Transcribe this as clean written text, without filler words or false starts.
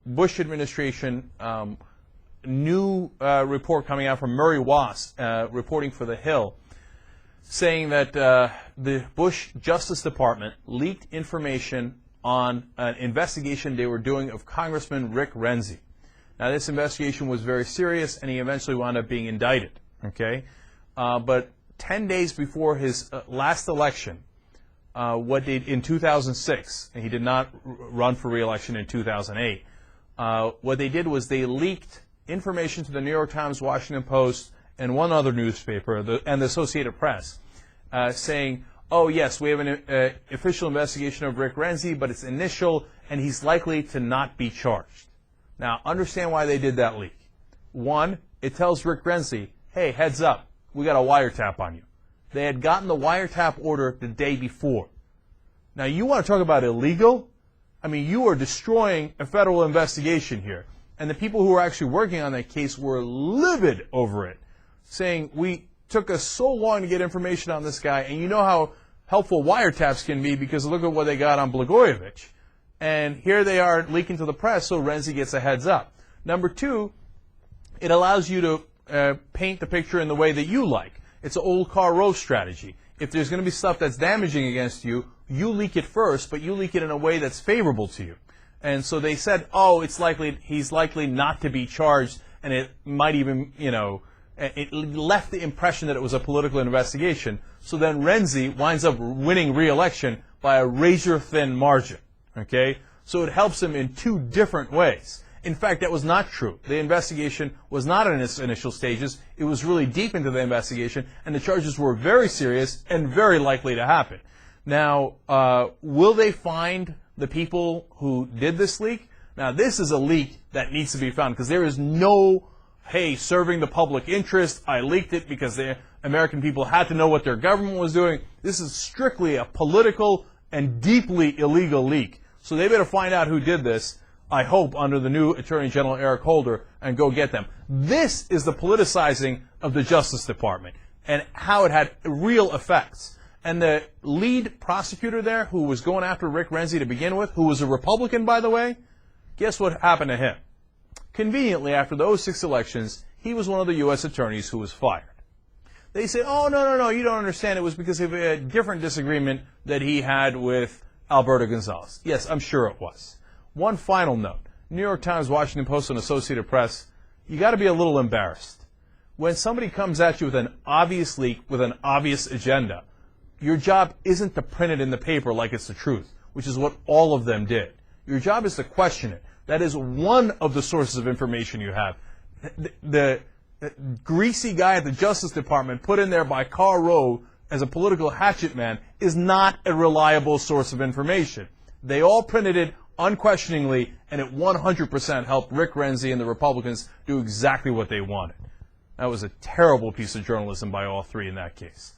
Bush administration new report coming out from Murray Wass, reporting for The Hill, saying that the Bush Justice Department leaked information on an investigation they were doing of Congressman Rick Renzi. Now, this investigation was very serious, and he eventually wound up being indicted. Okay, but 10 days before his last election, in 2006, and he did not run for re-election in 2008. What they did was they leaked information to the New York Times, Washington Post, and one other newspaper, and the Associated Press, saying, oh, yes, we have an official investigation of Rick Renzi, but it's initial, and he's likely to not be charged. Now, understand why they did that leak. One, it tells Rick Renzi, hey, heads up, we got a wiretap on you. They had gotten the wiretap order the day before. Now, you want to talk about illegal? I mean, you are destroying a federal investigation here. And the people who were actually working on that case were livid over it, saying, we took us so long to get information on this guy, and you know how helpful wiretaps can be because look at what they got on Blagojevich. And here they are leaking to the press, so Renzi gets a heads up. Number two, it allows you to paint the picture in the way that you like. It's an old car roast strategy. If there's going to be stuff that's damaging against you, you leak it first, but you leak it in a way that's favorable to you. And so they said, oh, he's likely not to be charged, and it might even, it left the impression that it was a political investigation. So then Renzi winds up winning re-election by a razor-thin margin. Okay? So it helps him in two different ways. In fact, that was not true. The investigation was not in its initial stages. It was really deep into the investigation, and the charges were very serious and very likely to happen. Now, will they find the people who did this leak? Now, this is a leak that needs to be found because there is no, hey, serving the public interest, I leaked it because the American people had to know what their government was doing. This is strictly a political and deeply illegal leak. So they better find out who did this, I hope, under the new Attorney General Eric Holder, and go get them. This is the politicizing of the Justice Department and how it had real effects. And the lead prosecutor there, who was going after Rick Renzi to begin with, who was a Republican, by the way, guess what happened to him? Conveniently, after those 6 elections, he was one of the U.S. attorneys who was fired. They said, oh, no, you don't understand. It was because of a different disagreement that he had with Alberto Gonzalez. Yes, I'm sure it was. One final note. New York Times, Washington Post, and Associated Press, you got to be a little embarrassed. When somebody comes at you with an obvious leak, with an obvious agenda, your job isn't to print it in the paper like it's the truth, which is what all of them did. Your job is to question it. That is one of the sources of information you have. The greasy guy at the Justice Department put in there by Karl Rove as a political hatchet man is not a reliable source of information. They all printed it unquestioningly, and it 100% helped Rick Renzi and the Republicans do exactly what they wanted. That was a terrible piece of journalism by all three in that case.